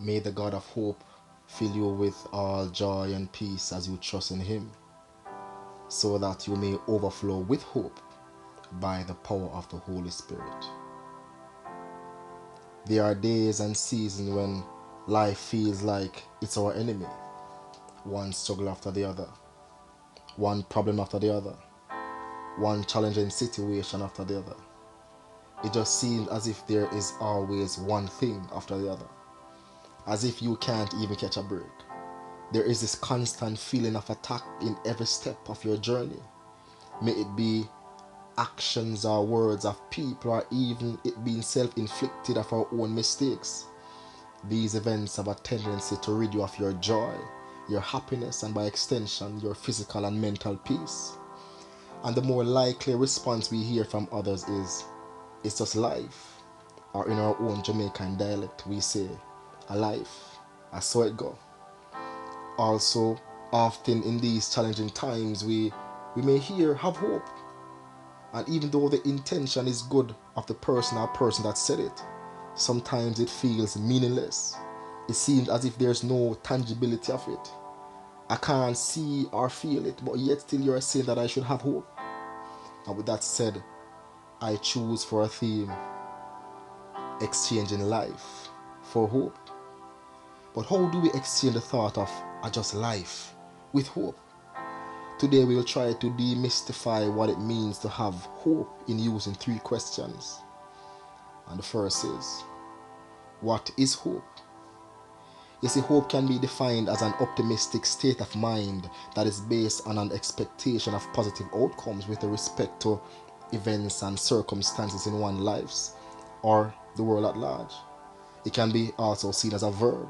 May the God of hope fill you with all joy and peace as you trust in Him, so that you may overflow with hope by the power of the Holy Spirit. There are days and seasons when life feels like it's our enemy, one struggle after the other, one problem after the other, one challenging situation after the other. It just seems as if there is always one thing after the other, as if you can't even catch a break. There is this constant feeling of attack in every step of your journey. May it be actions or words of people, or even it being self-inflicted of our own mistakes. These events have a tendency to rid you of your joy, your happiness, and by extension, your physical and mental peace. And the more likely response we hear from others is, "It's just life." Or in our own Jamaican dialect, we say, "A life, I saw it go." Also, often in these challenging times, we may hear, "Have hope." And even though the intention is good of the person or person that said it, sometimes it feels meaningless. It seems as if there's no tangibility of it. I can't see or feel it, but yet still you're saying that I should have hope. And with that said, I choose for a theme, exchanging life for hope. But how do we exchange the thought of a just life with hope? Today we'll try to demystify what it means to have hope in using 3 questions. And the first is, what is hope? You see, hope can be defined as an optimistic state of mind that is based on an expectation of positive outcomes with respect to events and circumstances in one's lives or the world at large. It can be also seen as a verb,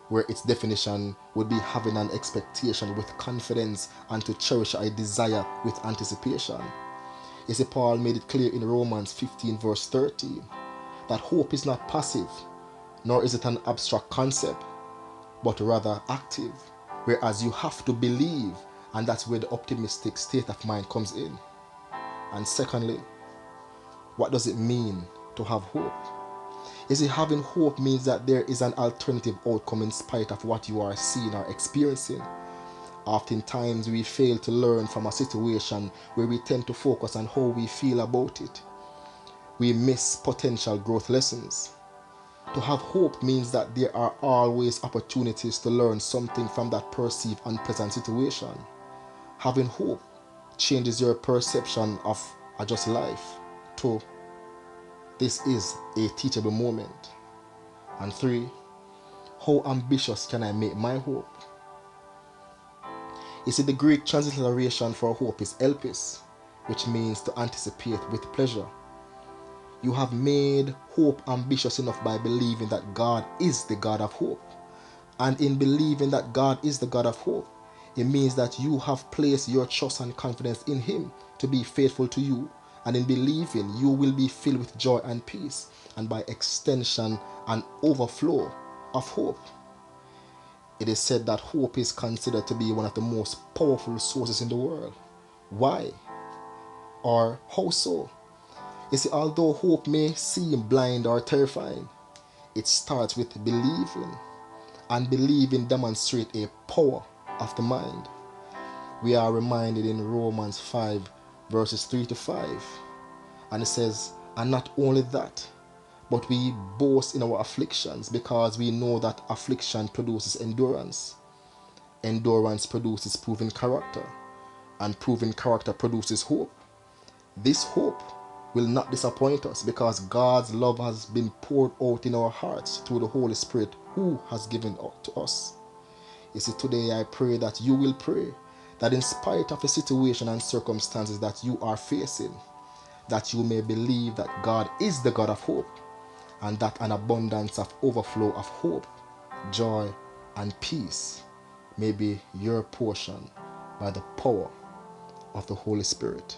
where its definition would be having an expectation with confidence and to cherish a desire with anticipation. You see, Paul made it clear in Romans 15 verse 13 that hope is not passive, nor is it an abstract concept, but rather active, whereas you have to believe, and that's where the optimistic state of mind comes in. And secondly, what does it mean to have hope? You see, having hope means that there is an alternative outcome in spite of what you are seeing or experiencing. Oftentimes we fail to learn from a situation where we tend to focus on how we feel about it. We miss potential growth lessons. To have hope means that there are always opportunities to learn something from that perceived unpleasant situation. Having hope changes your perception of a just life to, this is a teachable moment. And 3, how ambitious can I make my hope? You see, the Greek transliteration for hope is elpis, which means to anticipate with pleasure. You have made hope ambitious enough by believing that God is the God of hope. And in believing that God is the God of hope, it means that you have placed your trust and confidence in Him to be faithful to you. And in believing, you will be filled with joy and peace, and by extension, an overflow of hope. It is said that hope is considered to be one of the most powerful sources in the world. Why? Or how so? You see, although hope may seem blind or terrifying, it starts with believing, and believing demonstrates a power of the mind. We are reminded in Romans 5 verses 3 to 5, and it says, "And not only that, but we boast in our afflictions, because we know that affliction produces endurance. Endurance produces proven character, and proven character produces hope. This hope will not disappoint us, because God's love has been poured out in our hearts through the Holy Spirit who has given to us." You see, today I pray that you will pray that in spite of the situation and circumstances that you are facing, that you may believe that God is the God of hope, and that an abundance of overflow of hope, joy, and peace may be your portion by the power of the Holy Spirit.